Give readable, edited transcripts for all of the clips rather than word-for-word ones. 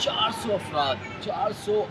400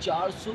400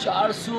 400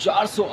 400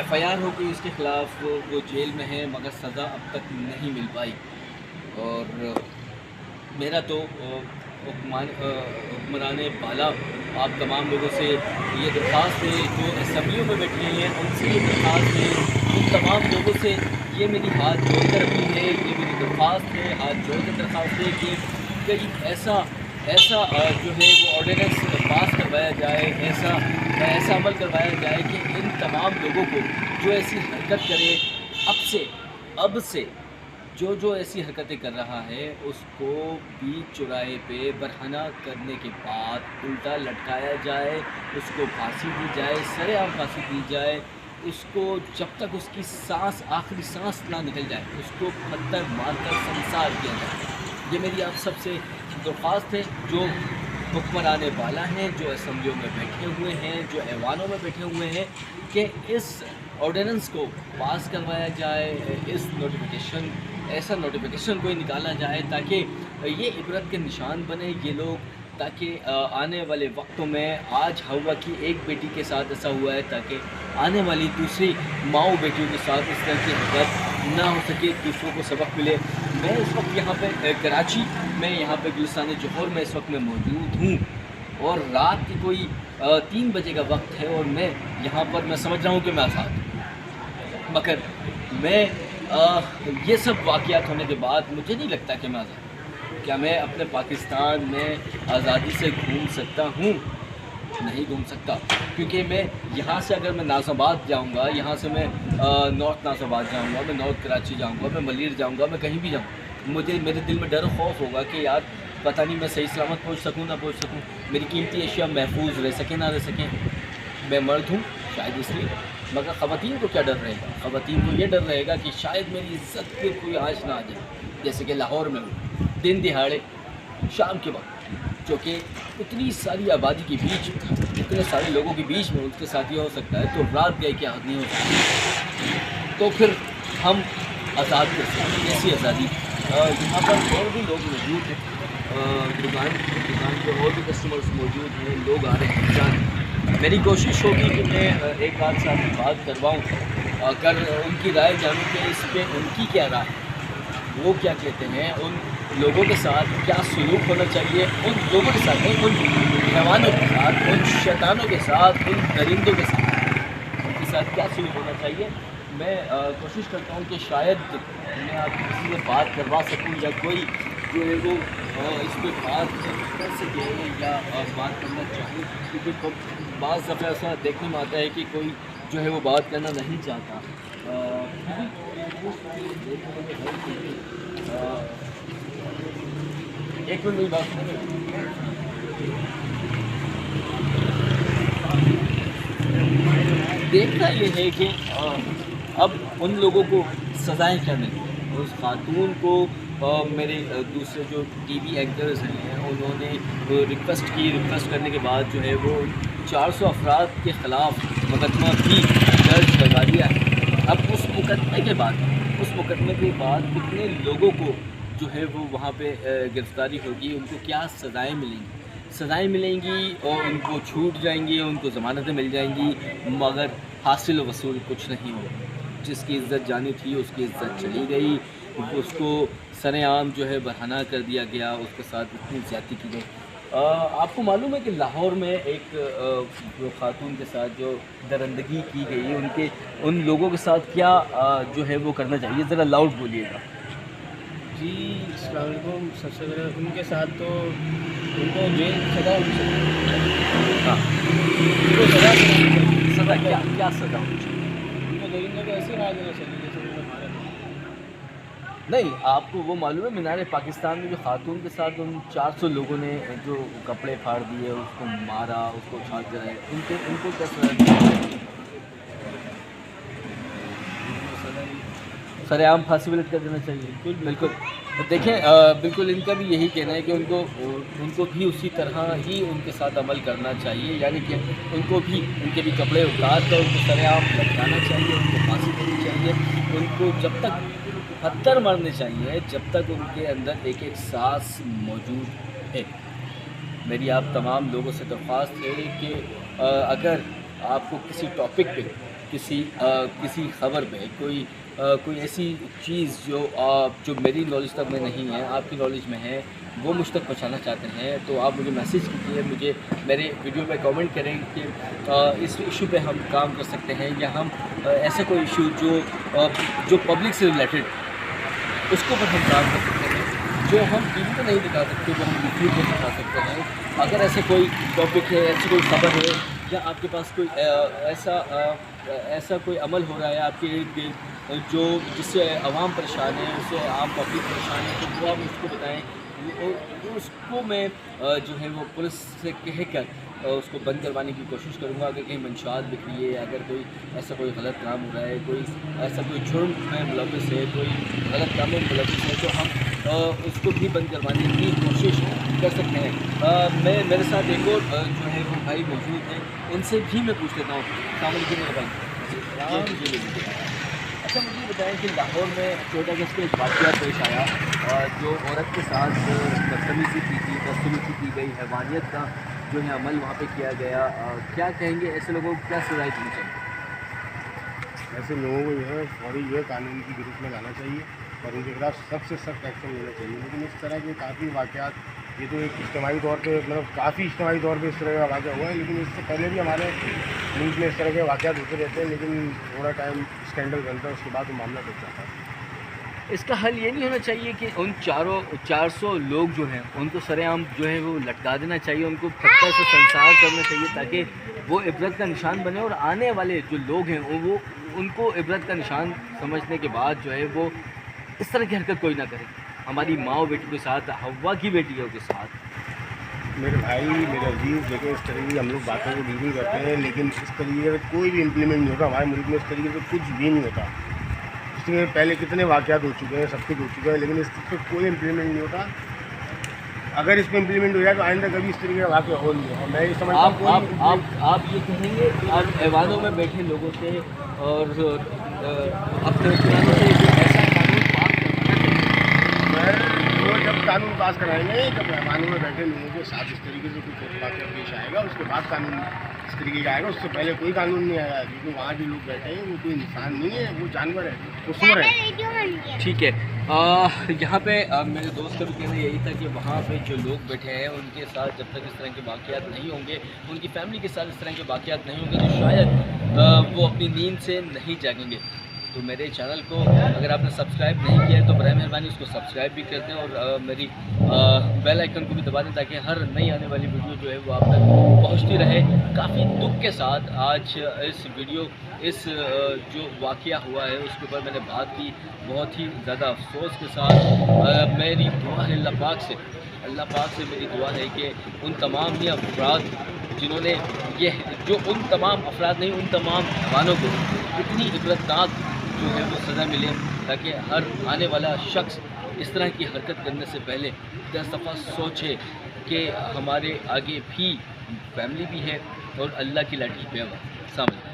FIR ہو گئی اس کے خلاف، وہ جیل میں ہے مگر سزا اب تک نہیں مل پائی۔ اور میرا تو حکمران بالا آپ تمام لوگوں سے یہ درخواست ہے، جو اسمبلیوں میں بیٹھے ہیں ان سے یہ درخواست ہے، ان تمام لوگوں سے یہ میری ہاتھ جوڑ کر اپیل ہے، یہ میری درخواست ہے، ہاتھ جوڑ کر درخواست ہے کہ کئی ایسا جو ہے وہ آرڈیننس پاس کروایا جائے، ایسا عمل کروایا جائے کہ ان تمام لوگوں کو جو ایسی حرکت کرے اب سے جو ایسی حرکتیں کر رہا ہے اس کو بیچ چوراہے پہ برہنہ کرنے کے بعد الٹا لٹکایا جائے، اس کو پھانسی دی جائے، سر عام پھانسی دی جائے، اس کو جب تک اس کی آخری سانس نہ نکل جائے اس کو پتھر مار کر سنسار کیا جائے۔ یہ میری آپ سب سے درخواست ہے، جو حکمران بالا ہیں، جو اسمبلیوں میں بیٹھے ہوئے ہیں، جو ایوانوں میں بیٹھے ہوئے ہیں، کہ اس آرڈیننس کو پاس کروایا جائے، ایسا نوٹیفیکیشن کوئی نکالا جائے تاکہ یہ عبرت کے نشان بنے یہ لوگ، تاکہ آنے والے وقتوں میں آج ہوا کی ایک بیٹی کے ساتھ ایسا ہوا ہے، تاکہ آنے والی دوسری ماؤں بیٹیوں کے ساتھ اس طرح کی حرکت نہ ہو سکے، دوسروں کو سبق ملے۔ میں اس وقت یہاں پہ کراچی میں، یہاں پہ گلستان جوہر میں اس وقت میں موجود ہوں، اور رات کی کوئی 3 بجے کا وقت ہے، اور میں یہاں پر میں سمجھ رہا ہوں کہ میں آزاد ہوں، مگر میں یہ سب واقعات ہونے کے بعد مجھے نہیں لگتا کہ میں آزاد ہوں۔ کیا میں اپنے پاکستان میں آزادی سے گھوم سکتا ہوں؟ نہیں گھوم سکتا، کیونکہ میں یہاں سے اگر میں ناز آباد جاؤں گا، یہاں سے میں نارتھ ناز آباد جاؤں گا، میں نارتھ کراچی جاؤں گا، میں ملیر جاؤں گا، میں کہیں بھی جاؤں، میرے دل میں ڈر و خوف ہوگا کہ یار پتہ نہیں میں صحیح سلامت پہنچ سکوں نہ پہنچ سکوں، میری قیمتی اشیاء محفوظ رہ سکیں نہ رہ سکیں۔ میں مرد ہوں شاید اس لیے، مگر خواتین کو کیا ڈر رہے گا؟ خواتین کو یہ ڈر رہے گا کہ شاید میری عزت پہ کوئی آنچ نہ آ جائے، جیسے کہ لاہور میں ہو دن دہاڑے شام کے وقت، جو کہ اتنی ساری آبادی کے بیچ، اتنے سارے لوگوں کے بیچ میں اس کے ساتھ یہ ہو سکتا ہے، تو رات گئے کیا نہیں ہو سکتی، تو پھر ہم آزاد کر سکتے ہیں، کیسی آزادی؟ یہاں پر اور بھی لوگ موجود ہیں، دکان پہ اور بھی کسٹمرز موجود ہیں، لوگ آ رہے ہیں جان، میری کوشش ہوگی کہ میں ایک آدھ ساتھ بات کرواؤں، اگر ان کی رائے جانوں کہ اس پہ ان کی کیا رائے ہے، وہ کیا کہتے ہیں، ان لوگوں کے ساتھ کیا سلوک ہونا چاہیے، ان لوگوں کے ساتھ نہیں، ان حیوانوں کے ساتھ، ان شیطانوں کے ساتھ، ان درندوں کے ساتھ کیا سلوک ہونا چاہیے۔ میں کوشش کرتا ہوں کہ شاید میں آپ کسی سے بات کروا سکوں، یا کوئی جو ہے وہ اس پہ بات کر سکے یا بات کرنا چاہے، کیونکہ بعض دفعہ ایسا دیکھنے میں آتا ہے کہ کوئی جو ہے وہ بات کرنا نہیں چاہتا۔ ایک منٹ میری بات سنیں۔ دیکھنا یہ ہے کہ اب ان لوگوں کو سزائیں کیا ملیں، اس خاتون کو میرے دوسرے جو ٹی وی اینکرز ہیں انہوں نے ریکویسٹ کرنے کے بعد جو ہے وہ 400 افراد کے خلاف مقدمہ بھی درج کروا دیا ہے۔ اب اس مقدمے کے بعد کتنے لوگوں کو جو ہے وہ وہاں پہ گرفتاری ہوگی، ان کو کیا سزائیں ملیں گی اور ان کو چھوٹ جائیں گی، ان کو ضمانتیں مل جائیں گی، مگر حاصل و وصول کچھ نہیں ہوگا۔ جس کی عزت جانی تھی اس کی عزت چلی گئی، اس کو سر عام جو ہے برہنہ کر دیا گیا، اس کے ساتھ اتنی زیادتی کی گئی۔ آپ کو معلوم ہے کہ لاہور میں ایک خاتون کے ساتھ جو درندگی کی گئی، ان لوگوں کے ساتھ کیا جو ہے وہ کرنا چاہیے؟ ذرا لاؤڈ بولیے گا۔ جی السلام علیکم۔ سب سے پہلے ان کے ساتھ تو ان کو جیل سزا ہونی چاہیے۔ ہاں، ان کو سزا ہونی چاہیے۔ سزا کیا سزا ہونی چاہیے؟ ان کو درندوں کو ایسے مار دینا چاہیے جیسے انہوں نے مارا تھا۔ نہیں، آپ کو وہ معلوم ہے مینار پاکستان میں جو خاتون کے ساتھ ان 400 لوگوں نے جو کپڑے پھاڑ دیے، اس کو مارا، اس کو چھانٹ کرائے، ان کو کیا سزا دی؟ سر عام پھانسی ولٹ کر دینا چاہیے۔ بالکل دیکھیں، بالکل ان کا بھی یہی کہنا ہے کہ ان کو بھی اسی طرح ہی ان کے ساتھ عمل کرنا چاہیے، یعنی کہ ان کے بھی کپڑے اتار کر ان کو سر عام لٹکانا چاہیے، ان کو پھانسی دینی چاہیے، ان کو جب تک پتھر مارنے چاہیے جب تک ان کے اندر ایک سانس موجود ہے۔ میری آپ تمام لوگوں سے درخواست ہے کہ اگر آپ کو کسی ٹاپک پہ کسی خبر پہ کوئی ایسی چیز جو میری نالج تک میں نہیں ہے، آپ کی نالج میں ہے، وہ مجھ تک پہنچانا چاہتے ہیں، تو آپ مجھے میسیج کیجیے، مجھے میرے ویڈیو پہ کامنٹ کریں کہ اس ایشو پہ ہم کام کر سکتے ہیں، یا ہم ایسا کوئی ایشو جو پبلک سے ریلیٹڈ اس کے اوپر ہم کام کر سکتے ہیں، جو ہم ٹی وی پہ نہیں دکھا سکتے وہ ہم یوٹیوب پہ دکھا سکتے ہیں۔ اگر ایسا کوئی ٹاپک ہے، ایسی کوئی خبر ہے، یا آپ کے پاس کوئی ایسا کوئی عمل ہو رہا ہے آپ کے ارد گرد جس سے عوام پریشان ہے، اس سے عام پبلک پریشان ہے، تو وہ آپ مجھ کو بتائیں، اس کو میں جو ہے وہ پولیس سے کہہ کر اس کو بند کروانے کی کوشش کروں گا۔ اگر کہیں منشیات بکری ہے، اگر کوئی ایسا کوئی غلط کام ہو رہا ہے، کوئی ایسا کوئی جرم میں ملوث ہے، کوئی غلط کام میں ملوث ہے، تو ہم اس کو بھی بند کروانے کی کوشش کر سکتے ہیں۔ میرے ساتھ ایک اور جو ہے وہ بھائی موجود ہیں، ان سے بھی میں پوچھ لیتا ہوں۔ السلام علیکم میرے بھائی۔ اچھا مجھے یہ بتائیں کہ لاہور میں 14 اگست کو ایک واقعہ پیش آیا، جو عورت کے ساتھ بدتمیزی کی گئی، حیوانیت کا جو ہے عمل وہاں پہ کیا گیا، کیا کہیں گے ایسے لوگوں کو کیا سزا دینی چاہیے؟ ایسے لوگوں کو جو ہے فوری جو ہے قانون کی گرفت میں لانا چاہیے اور ان کے خلاف سخت سے سخت ایکشن لینا چاہیے۔ لیکن اس طرح کے کافی واقعات، یہ تو ایک اجتماعی طور پہ کافی اجتماعی طور پہ اس طرح کا واقعہ ہوا ہے، لیکن اس سے پہلے بھی ہمارے ملک میں اس طرح کے واقعات ہوتے رہتے ہیں، لیکن تھوڑا ٹائم اسکینڈل بنتا ہے، اس کے بعد وہ معاملہ بچ جاتا ہے۔ اس کا حل یہ نہیں ہونا چاہیے کہ ان 400 لوگ جو ہیں ان کو سرے عام جو ہے وہ لٹکا دینا چاہیے، ان کو پتھر سے سنسار کرنا چاہیے، تاکہ وہ عبرت کا نشان بنے، اور آنے والے جو لوگ ہیں وہ ان کو عبرت کا نشان سمجھنے کے بعد جو ہے وہ اس طرح کی حرکت کوئی نہ کرے۔ ہماری ماں بیٹی کے ساتھ، ہوا کی بیٹیوں کے ساتھ۔ میرے بھائی، میرے عزیز، دیکھیں اس طرح کی ہم لوگ باتوں کو ڈیل کرتے ہیں، لیکن اس طریقے سے کوئی بھی امپلیمنٹ نہیں ہوتا ہمارے ملک میں، اس طریقے سے کچھ بھی نہیں ہوتا۔ اس طریقے سے پہلے کتنے واقعات ہو چکے ہیں، سب کچھ ہو چکا ہے، لیکن اس پہ کوئی امپلیمنٹ نہیں ہوتا۔ اگر اس پہ امپلیمنٹ ہو جائے تو آئندہ کبھی اس طریقے کا واقعہ ہو نہیں ہے، اور میں یہ سمجھتا ہوں آپ یہ کہیں گے آپ ایوانوں میں بیٹھے لوگوں سے اور اپنے حکمرانوں سے جو ایسا قانون پاس کرنا چاہیے؟ جب قانون پاس کرائیں گے، جب ایوانوں میں بیٹھے لوگوں کے ساتھ اس طریقے سے کچھ واقعہ پیش آئے گا، اس کے بعد قانون اس طریقے کا آئے گا۔ اس سے پہلے کوئی قانون نہیں آئے گا، کیونکہ وہاں جو لوگ بیٹھے ہیں وہ کوئی انسان نہیں ہے، وہ جانور ہے، وہ سور ہے۔ ٹھیک ہے، یہاں پہ میرے دوست کا بھی کہنا یہی تھا کہ وہاں پہ جو لوگ بیٹھے ہیں ان کے ساتھ جب تک اس طرح کے واقعات نہیں ہوں گے، ان کی فیملی کے ساتھ اس طرح کے واقعات نہیں ہوں گے، تو شاید وہ اپنی نیند سے نہیں جاگیں گے۔ تو میرے چینل کو اگر آپ نے سبسکرائب نہیں کیا ہے تو برائے مہربانی اس کو سبسکرائب بھی کر دیں، اور میری بیل آئیکن کو بھی دبا دیں، تاکہ ہر نئی آنے والی ویڈیو جو ہے وہ آپ تک پہنچتی رہے۔ کافی دکھ کے ساتھ آج اس جو واقعہ ہوا ہے اس کے اوپر میں نے بات کی، بہت ہی زیادہ افسوس کے ساتھ۔ میری دعا ہے اللہ پاک سے میری دعا ہے کہ ان تمام ہی افراد جنہوں نے ان تمام افراد نہیں، ان تمام حیوانوں کو اتنی عبرتناک جو ہے وہ سزا ملے، تاکہ ہر آنے والا شخص اس طرح کی حرکت کرنے سے پہلے 10 دفعہ سوچے کہ ہمارے آگے بھی فیملی بھی ہے اور اللہ کی لاٹھی پہ ہے۔ السلام علیکم۔